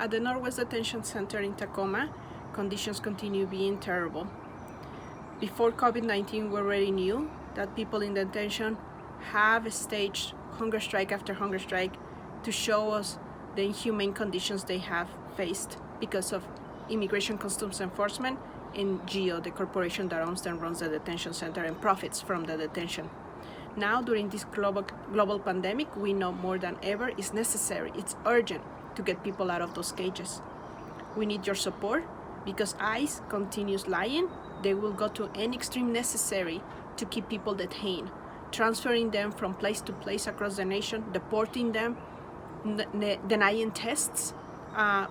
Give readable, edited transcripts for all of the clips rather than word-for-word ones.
At the Northwest Detention Center in Tacoma, conditions continue being terrible. Before COVID-19, we already knew that people in detention have staged hunger strike after hunger strike to show us the inhumane conditions they have faced because of Immigration Customs Enforcement and GEO, the corporation that owns and runs the detention center and profits from the detention. Now, during this global pandemic, we know more than ever it's necessary, it's urgent to get people out of those cages. We need your support because ICE continues lying. They will go to any extreme necessary to keep people detained, transferring them from place to place across the nation, deporting them, denying tests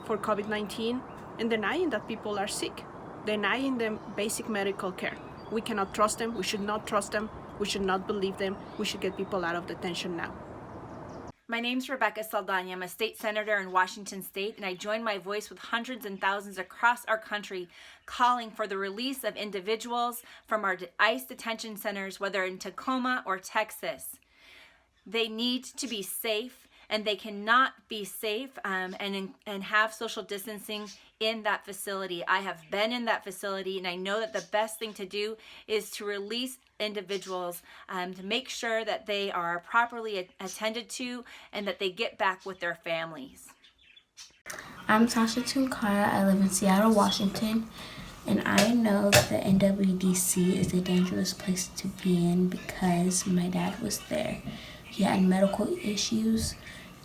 for COVID-19, and denying that people are sick, denying them basic medical care. We cannot trust them. We should not trust them. We should not believe them. We should get people out of detention now. My name's Rebecca Saldana. I'm a state senator in Washington State, and I join my voice with hundreds and thousands across our country calling for the release of individuals from our ICE detention centers, whether in Tacoma or Texas. They need to be safe, and they cannot be safe and have social distancing in that facility. I have been in that facility, and I know that the best thing to do is to release individuals to make sure that they are properly attended to and that they get back with their families. I'm Tasha Tunkara. I live in Seattle, Washington, and I know that the NWDC is a dangerous place to be in because my dad was there. He had medical issues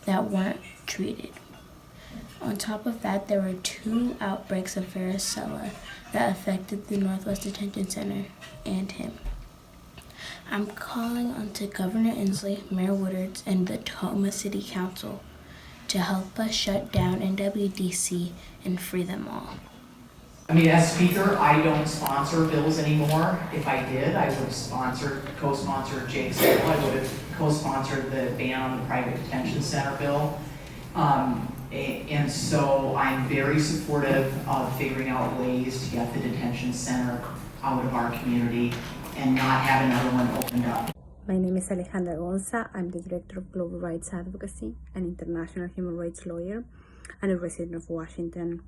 that weren't treated. On top of that, there were 2 outbreaks of varicella that affected the Northwest Detention Center and him. I'm calling on to Governor Inslee, Mayor Woodard, and the Tacoma City Council to help us shut down NWDC and free them all. I mean, as Speaker, I don't sponsor bills anymore. If I did, I would have co-sponsored Jake's bill. I would have co-sponsored the ban on the private detention center bill. And so I'm very supportive of figuring out ways to get the detention center out of our community and not have another one opened up. My name is Alejandra Gonza. I'm the Director of Global Rights Advocacy, an international human rights lawyer, and a resident of Washington.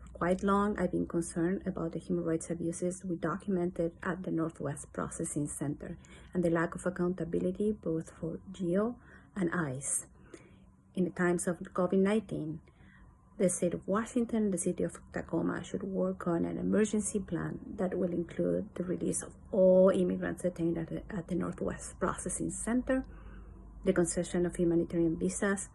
For quite long, I've been concerned about the human rights abuses we documented at the Northwest Processing Center and the lack of accountability both for GEO and ICE. In the times of COVID-19, the state of Washington and the city of Tacoma should work on an emergency plan that will include the release of all immigrants detained at the Northwest Processing Center, the concession of humanitarian visas,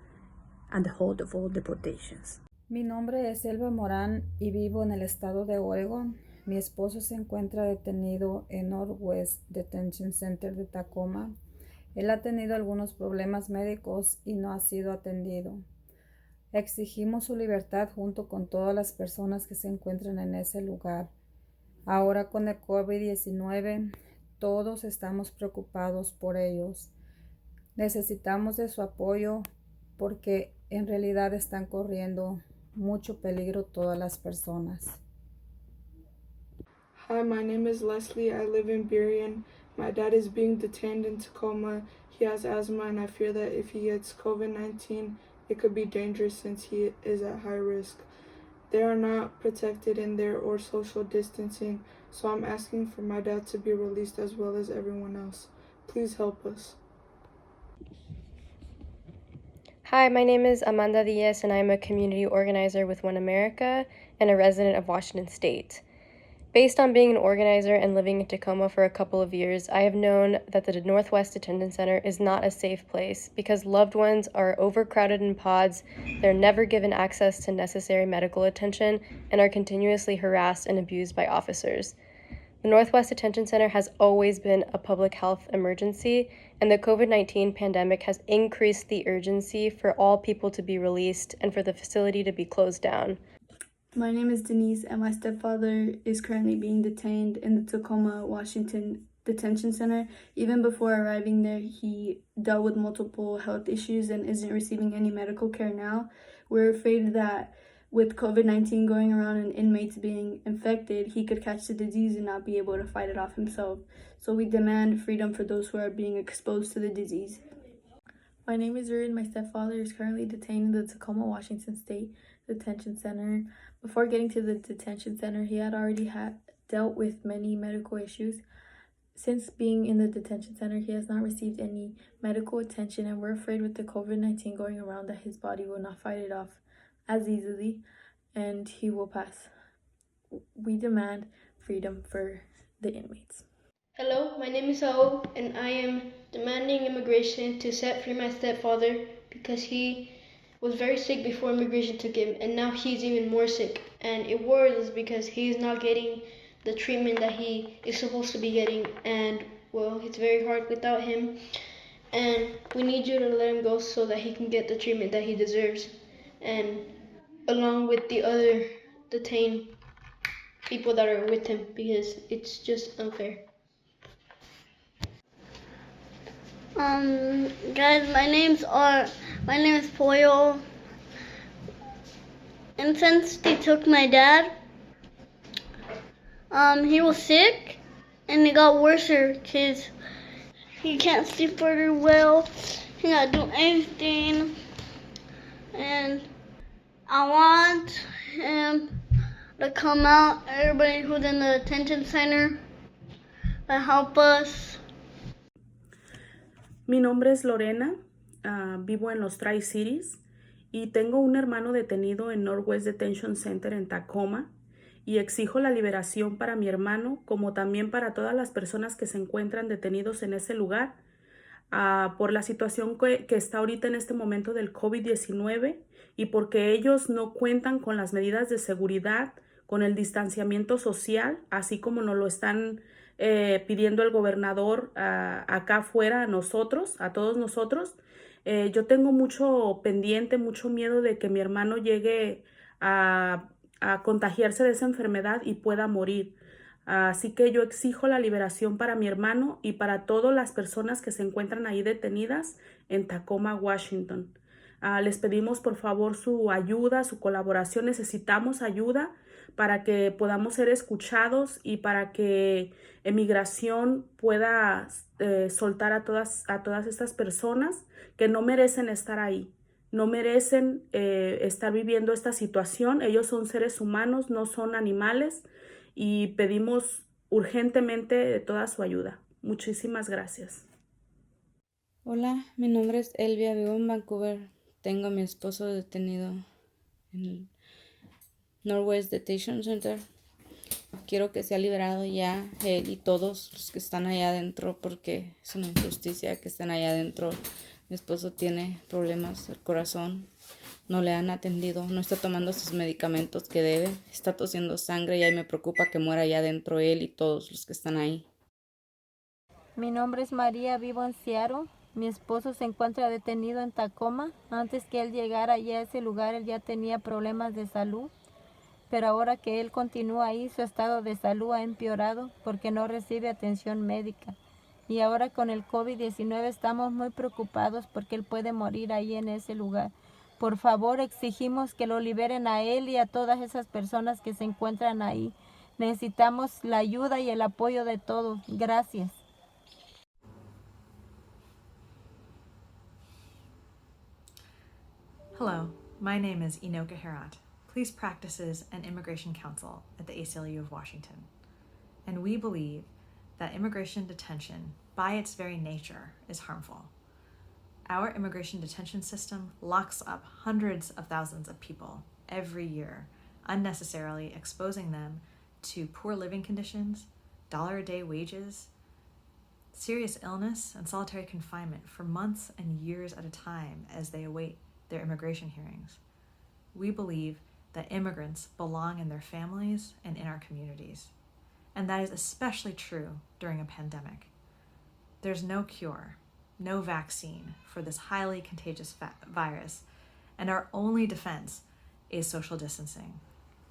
and the hold of all deportations. Mi nombre es Elba Morán y vivo en el estado de Oregon. Mi esposo se encuentra detenido en Northwest Detention Center de Tacoma. Él ha tenido algunos problemas médicos y no ha sido atendido. Exigimos su libertad junto con todas las personas que se encuentran en ese lugar. Ahora con el COVID-19, todos estamos preocupados por ellos. Necesitamos de su apoyo porque en realidad están corriendo mucho peligro todas las personas. Hi, my name is Leslie. I live in Burien. My dad is being detained in Tacoma. He has asthma, and I fear that if he gets COVID-19, it could be dangerous since he is at high risk. They are not protected in there or social distancing, so I'm asking for my dad to be released as well as everyone else. Please help us. Hi, my name is Amanda Diaz, and I'm a community organizer with One America and a resident of Washington State. Based on being an organizer and living in Tacoma for a couple of years, I have known that the Northwest Detention Center is not a safe place because loved ones are overcrowded in pods, they're never given access to necessary medical attention, and are continuously harassed and abused by officers. The Northwest Detention Center has always been a public health emergency, and the COVID-19 pandemic has increased the urgency for all people to be released and for the facility to be closed down. My name is Denise, and my stepfather is currently being detained in the Tacoma, Washington Detention Center. Even before arriving there, he dealt with multiple health issues and isn't receiving any medical care now. We're afraid that with COVID-19 going around and inmates being infected, he could catch the disease and not be able to fight it off himself. So we demand freedom for those who are being exposed to the disease. My name is Rui and my stepfather is currently detained in the Tacoma, Washington State Detention Center. Before getting to the detention center, he had already dealt with many medical issues. Since being in the detention center, he has not received any medical attention, and we're afraid with the COVID-19 going around that his body will not fight it off as easily and he will pass. We demand freedom for the inmates. Hello, my name is Saul, and I am demanding immigration to set free my stepfather because he was very sick before immigration took him, and now he's even more sick. And it worries us because he's not getting the treatment that he is supposed to be getting, and well, it's very hard without him. And we need you to let him go so that he can get the treatment that he deserves, and along with the other detained people that are with him, because it's just unfair. Guys, my name is Poyo, and since they took my dad, he was sick, and it got worse because he can't sleep very well, he can't do anything, and I want him to come out, everybody who's in the detention center, to help us. Mi nombre es Lorena, vivo en los Tri-Cities y tengo un hermano detenido en Northwest Detention Center en Tacoma y exijo la liberación para mi hermano como también para todas las personas que se encuentran detenidos en ese lugar por la situación que está ahorita en este momento del COVID-19 y porque ellos no cuentan con las medidas de seguridad, con el distanciamiento social, así como nos lo están pidiendo el gobernador acá afuera a nosotros, a todos nosotros. Yo tengo mucho pendiente, mucho miedo de que mi hermano llegue a contagiarse de esa enfermedad y pueda morir. Así que yo exijo la liberación para mi hermano y para todas las personas que se encuentran ahí detenidas en Tacoma, Washington. Les pedimos por favor su ayuda, su colaboración. Necesitamos ayuda para que podamos ser escuchados y para que Emigración pueda soltar a todas estas personas que no merecen estar ahí, no merecen estar viviendo esta situación. Ellos son seres humanos, no son animales, y pedimos urgentemente toda su ayuda. Muchísimas gracias. Hola, mi nombre es Elvia, vivo en Vancouver. Tengo a mi esposo detenido en el Northwest Detention Center. Quiero que sea liberado ya él y todos los que están allá adentro, porque es una injusticia que estén allá adentro. Mi esposo tiene problemas del corazón, no le han atendido, no está tomando sus medicamentos que debe, está tosiendo sangre y ahí me preocupa que muera allá adentro él y todos los que están ahí. Mi nombre es María, vivo en Seattle. Mi esposo se encuentra detenido en Tacoma. Antes que él llegara allá a ese lugar, él ya tenía problemas de salud. Pero ahora que él continúa ahí, su estado de salud ha empeorado porque no recibe atención médica. Y ahora con el COVID-19 estamos muy preocupados porque él puede morir ahí en ese lugar. Por favor, exigimos que lo liberen a él y a todas esas personas que se encuentran ahí. Necesitamos la ayuda y el apoyo de todos. Gracias. Hello, my name is Inoka Herat, Police Practices and Immigration Counsel at the ACLU of Washington. And we believe that immigration detention, by its very nature, is harmful. Our immigration detention system locks up hundreds of thousands of people every year, unnecessarily exposing them to poor living conditions, dollar-a-day wages, serious illness, and solitary confinement for months and years at a time as they await their immigration hearings. We believe that immigrants belong in their families and in our communities. And that is especially true during a pandemic. There's no cure, no vaccine for this highly contagious virus, and our only defense is social distancing.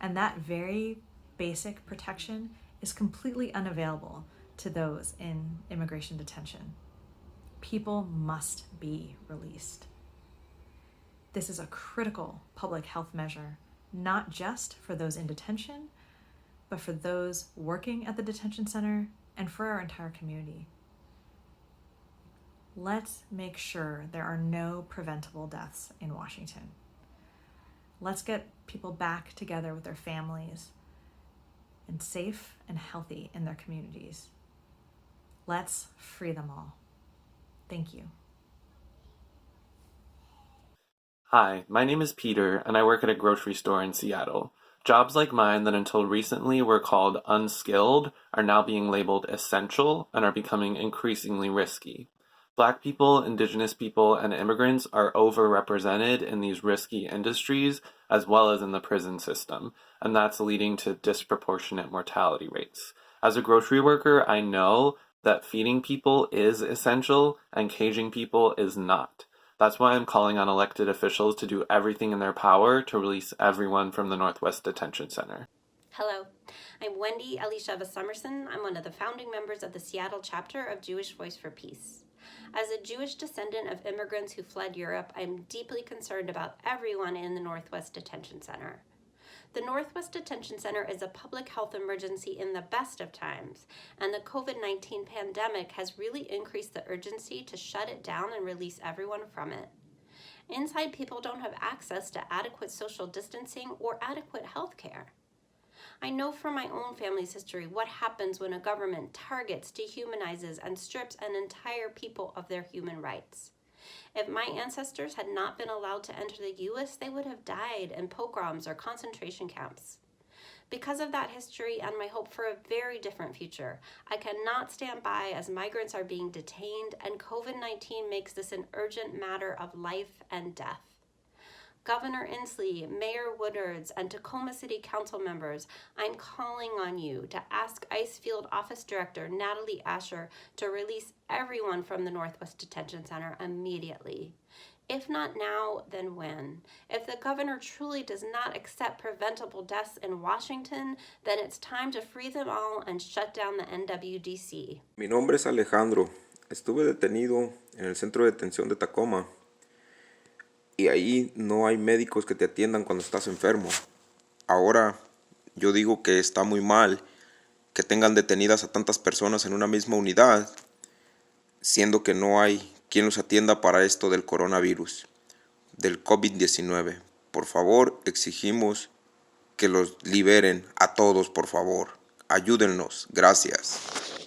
And that very basic protection is completely unavailable to those in immigration detention. People must be released. This is a critical public health measure, not just for those in detention, but for those working at the detention center and for our entire community. let's make sure there are no preventable deaths in Washington. Let's get people back together with their families and safe and healthy in their communities. Let's free them all. Thank you. Hi, my name is Peter, and I work at a grocery store in Seattle. Jobs like mine that until recently were called unskilled are now being labeled essential and are becoming increasingly risky. Black people, Indigenous people, and immigrants are overrepresented in these risky industries as well as in the prison system, and that's leading to disproportionate mortality rates. As a grocery worker, I know that feeding people is essential and caging people is not. That's why I'm calling on elected officials to do everything in their power to release everyone from the Northwest Detention Center. Hello, I'm Wendy Elisheva Summerson. I'm one of the founding members of the Seattle chapter of Jewish Voice for Peace. As a Jewish descendant of immigrants who fled Europe, I'm deeply concerned about everyone in the Northwest Detention Center. The Northwest Detention Center is a public health emergency in the best of times, and the COVID-19 pandemic has really increased the urgency to shut it down and release everyone from it. Inside, people don't have access to adequate social distancing or adequate health care. I know from my own family's history what happens when a government targets, dehumanizes, and strips an entire people of their human rights. If my ancestors had not been allowed to enter the U.S., they would have died in pogroms or concentration camps. Because of that history and my hope for a very different future, I cannot stand by as migrants are being detained and COVID-19 makes this an urgent matter of life and death. Governor Inslee, Mayor Woodards, and Tacoma City Council members, I'm calling on you to ask ICE Field Office Director Natalie Asher to release everyone from the Northwest Detention Center immediately. If not now, then when? If the governor truly does not accept preventable deaths in Washington, then it's time to free them all and shut down the NWDC. Mi nombre es Alejandro. Estuve detenido en el centro de detención de Tacoma. Y ahí no hay médicos que te atiendan cuando estás enfermo. Ahora yo digo que está muy mal que tengan detenidas a tantas personas en una misma unidad, siendo que no hay quien los atienda para esto del coronavirus, del COVID-19. Por favor, exigimos que los liberen a todos, por favor. Ayúdennos. Gracias.